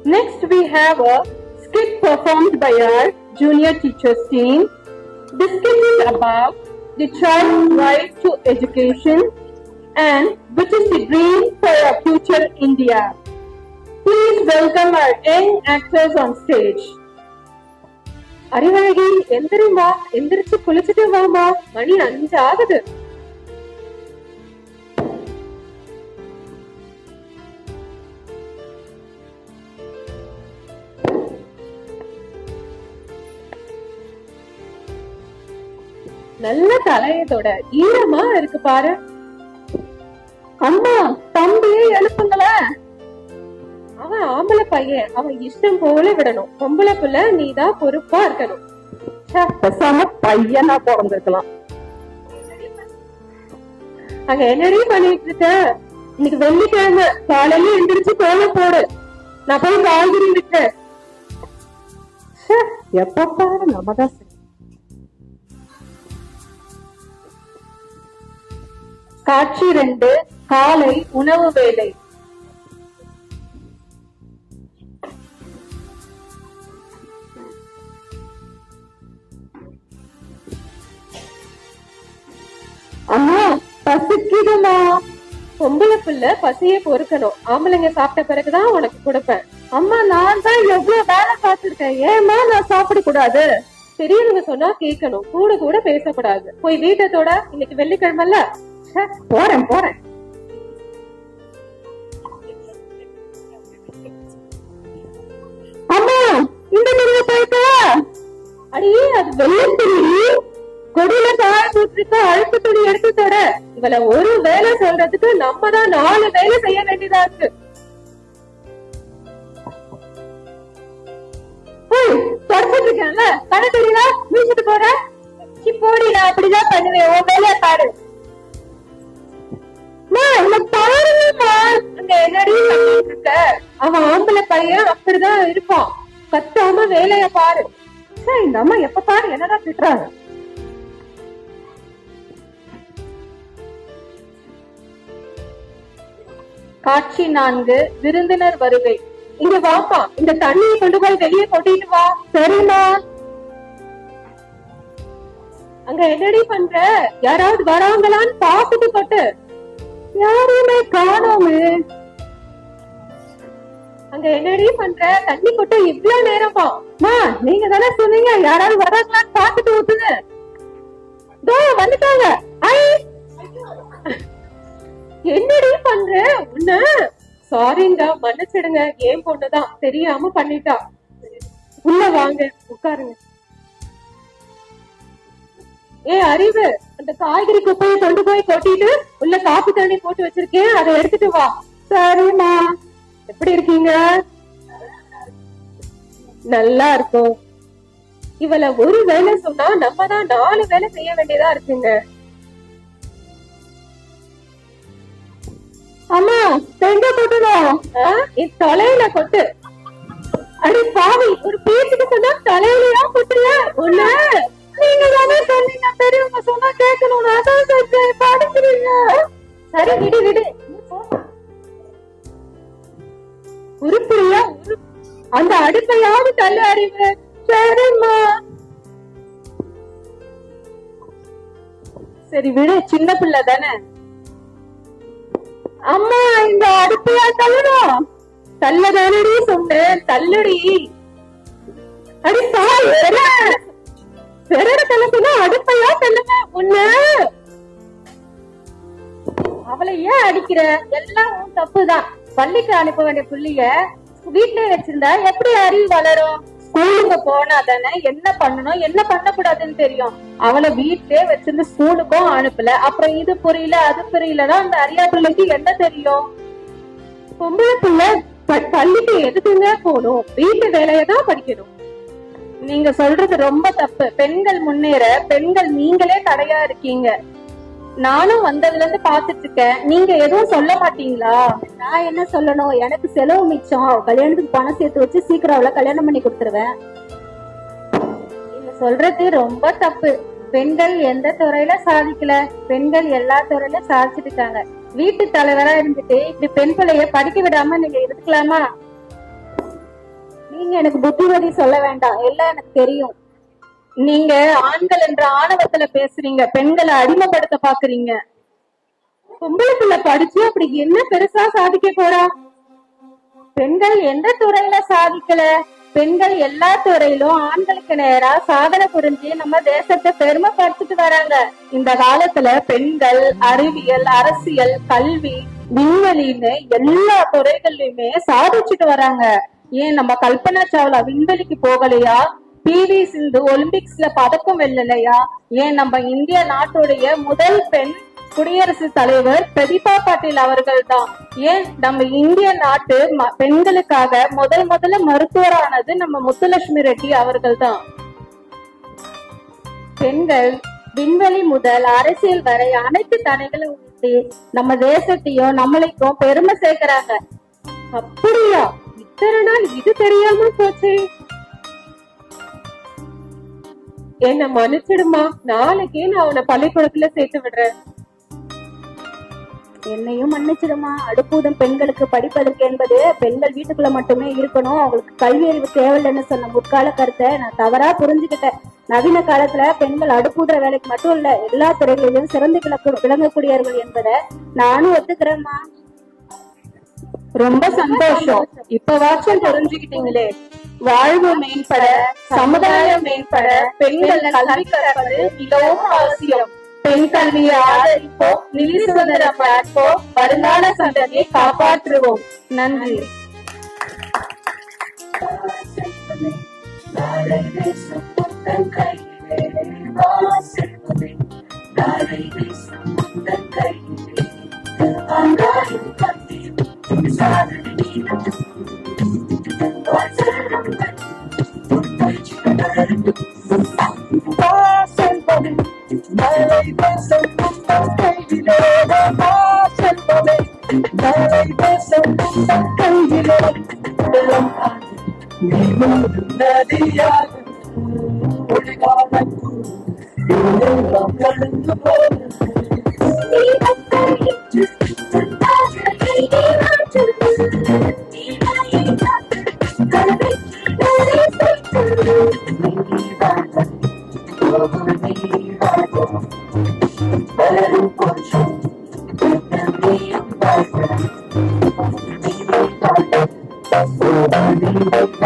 Next, we have a skit performed by our junior teachers team. The skit is about the child's right to education and which is the dream for a future India. Please welcome our young actors on stage. Arivazhagi எந்திரிமா, எந்திரிச்சு குளிச்சுட்டு வாமா, மணி 5 ஆகுது. நல்ல தலையத்தோட ஈரமா இருக்கு பாரு. அம்மா தம்பியே எழுப்புங்கள. அவன் ஆம்பளை பையன், அவன் இஷ்டம் போல விடணும். பொம்பளை பிள்ளை நீதான் பொறுப்பா இருக்கணும். பேசாம பையனா பிறந்திருக்கலாம். அங்க என்னடி பண்ணிட்டு இருக்க? இன்னைக்கு வெள்ளிக்கிழமை, காலையில எந்திரிச்சு கோலம் போடு. நான் போய் காய்கறி விட்டேன். எப்ப பாரு நம்மதான். காட்சி 2, காலை உணவு வேலை. அம்மா பசிக்குதுமா. பொம்பளை பிள்ளை பசிய பொறுக்கணும். ஆம்பளைங்க சாப்பிட்ட பிறகுதான் உனக்கு கொடுப்பேன். அம்மா நான் தான் எவ்வளவு வேலை பார்த்திருக்கேன், ஏமா நான் சாப்பிட கூடாது? பெரியவங்க சொன்னா கேட்கணும், கூட கூட பேசக்கூடாது. போய் வீட்டத்தோட, இன்னைக்கு வெள்ளிக்கிழமைல. போறேன் போறேன். அம்மா இந்த முறைய போயிட்டா? அடியே அது வெள்ளத்திரி கொடியில காய போட்டிருக்க அழுப்பு துணி எடுத்து தர. இவள ஒரு வேலை சொல்றதுக்கு நம்ம தான் 4 வேலை செய்ய வேண்டியதா இருக்கு. தொடச்சிட்டு இருக்கேன்ல, கடை தெரியல வீசிட்டு போற. போடி, நான் அப்படிதான் பண்ணுவேன். உன் வேலையா பாரு. அவன் ஆம்பளை பையன் அப்படிதான் இருப்பான். கத்தாம வேலைய பாரு. இந்த அம்மா எப்ப பாரு என்னதான் திட்டுறாங்க. காட்சி 4, விருந்தினர் வருகை. இங்க வாப்பா, இந்த தண்ணியை கொண்டு போய் வெளியே கொட்டிட்டு வா. சரிமா. அங்க என்னடி பண்ற? யாராவது வராங்களான்னு பாத்துட்டு கொட்டு. யாருமே காணோமே. அங்க என்னடி பண்ற? தண்ணி கொட்ட இவ்வளவு நேரமா? நீங்க தானே சொன்னீங்க யாராவது வராங்களான்னு பாத்துட்டு ஊத்துங்க. வந்துட்டாங்க. என்னடி பண்ற? உன்ன சாரிங்க, மன்னிச்சிடுங்க. ஏன் பொண்ணுதான் தெரியாம பண்ணிட்டா. உள்ள வாங்க, உட்காருங்க. அறிவு, அந்த காய்கறி குப்பையை கொண்டு போய் கொட்டிட்டு உள்ள காப்பி தண்ணி போட்டு வச்சிருக்கேன், அதை எடுத்துட்டு வா. சரிம்மா. எப்படி இருக்கீங்க? நல்லா இருக்கும். இவள ஒரு வேலை சொன்னா நம்ம தான் 4 வேலை செய்ய வேண்டியதா இருக்குங்க. அம்மா எங்க கொட்டணும்? என் தலையில கொட்டு. அடி பாவி, ஒரு பேச்சுக்கு சொன்னா தலையிலயா கொட்டுறியா? ஒண்ணு நீங்க தானே சொன்னீங்க பெரியவங்க சொன்னா கேட்கணும். அதான் சொல்றேன், படிக்கிறீங்க. சரி விடு விடு. உருப்படியா அந்த அடுப்பையாவது தள்ளு அறிவு. சரிம்மா. சரி விடு, சின்ன பிள்ளை தானே. அம்மா இந்த அடுப்பையா தள்ளணும்? தள்ளதானடி சொன்னேன், தள்ளுடி. அடி சாய், அடுப்பையா தள்ளுங்க. ஒண்ணு அவளை ஏன் அடிக்கிற? எல்லாம் தப்புதான். பள்ளிக்கு அனுப்ப வேண்டிய புள்ளிய வீட்லயே வச்சிருந்தா எப்படி அறிவு வளரும்? ஸ்கூலுக்கு போனா தானே என்ன பண்ணணும் என்ன பண்ணக்கூடாதுன்னு தெரியும். அவளை வீட்லயே வச்சிருந்து ஸ்கூலுக்கும் அனுப்பல. அப்புறம் இது புரியல அது புரியலன்னா அந்த அறியா பிள்ளைக்கு என்ன தெரியும்? பொம்பளை பிள்ளை பள்ளிக்கு எதுக்குங்க போகணும்? வீட்டு வேலையதான் படிக்கணும். நீங்க சொல்றது ரொம்ப தப்பு. பெண்கள் முன்னேற பெண்கள் நீங்களே தடையா இருக்கீங்க. நானும் வந்ததுல இருந்து பாத்துட்டு இருக்கேன். நீங்க எதுவும் சொல்ல மாட்டீங்களா? நான் என்ன சொல்லணும்? எனக்கு செலவு மிச்சம். கல்யாணத்துக்கு பணம் சேர்த்து வச்சு சீக்கிரம் அவளை கல்யாணம் பண்ணி கொடுத்துருவேன். நீங்க சொல்றது ரொம்ப தப்பு. பெண்கள் எந்த துறையில சாதிக்கல, பெண்கள் எல்லா துறையில சாதிச்சுட்டு இருக்காங்க. வீட்டு தலைவரா இருந்துட்டு இப்படி பெண் பிள்ளைய படிக்க விடாம நீங்க இருக்கலாமா? நீங்க எனக்கு புத்திமதி சொல்ல வேண்டாம், எல்லாம் எனக்கு தெரியும். நீங்க ஆண்கள் என்ற ஆணவத்துல பேசுறீங்க, பெண்களை அடிமைப்படுத்த பாக்குறீங்க. பொம்பளை பிள்ளை படிச்சு அப்படி என்ன பெருசா சாதிக்க போறா? பெண்கள் எந்த துறையில சாதிக்கல? பெண்கள் எல்லா துறையிலும் ஆண்களுக்கு நேரா சாதனை புரிஞ்சு நம்ம தேசத்தை பெருமைப்படுத்திட்டு வராங்க. இந்த காலத்துல பெண்கள் அறிவியல், அரசியல், கல்வி, விண்வெளின்னு எல்லா துறைகள்லயுமே சாதிச்சுட்டு வராங்க. ஏன் நம்ம கல்பனா சாவ்லா விண்வெளிக்கு போகலையா? PV சிந்து ஒலிம்பிக்ஸ்ல பதக்கம் வெல்லலையா? ஏன் நம்ம இந்திய நாட்டுடைய முதல் பெண் குடியரசுத் தலைவர் பிரதிபா பாட்டீல் அவர்கள் தான். ஏன் நம்ம இந்திய நாட்டு பெண்களுக்காக முதல்ல மருத்துவரானது நம்ம முத்துலட்சுமி ரெட்டி அவர்கள் தான். பெண்கள் விண்வெளி முதல் அரசியல் வரை அனைத்து தடைகளும் ஊட்டி நம்ம தேசத்தையும் நம்மளுக்கும் பெருமை சேர்க்கிறாங்க. அப்படியா? இத்தனை நாள் இது தெரியாம போச்சு. என்ன மன்னிச்சிடுமா, நாளைக்கே நான் அவனை பள்ளிக்கூடத்துல சேர்த்து விடுறேன். என்னையும் மன்னிச்சிடுமா. அடுப்பூதும் பெண்களுக்கு படிப்பதற்கு என்பது பெண்கள் வீட்டுக்குள்ள மட்டுமே இருக்கணும், அவங்களுக்கு கல்வி அறிவு தேவையில்லைன்னு சொன்ன முற்கால கருத்தை நான் தவறா புரிஞ்சுக்கிட்டேன். நவீன காலத்துல பெண்கள் அடுப்பூடுற வேலைக்கு மட்டும் இல்ல, எல்லா துறைகளிலும் சிறந்து விளங்கக்கூடியவர்கள் என்பதை நானும் ஒத்துக்கிறேம்மா. ரொம்ப சந்தோஷம். இப்பவாச்சும் தெரிஞ்சுக்கிட்டீங்களே. வாழ்வு மேம்பட, சமுதாயம் மேம்பட பெண்கள் கல்வி கற்பது மிகவும் அவசியம். பெண் கல்வியை ஆதரிப்போம், நிதி சுதந்திரம் பார்ப்போம், வருங்கால சந்ததியை காப்பாற்றுவோம். நன்றி. Thank you.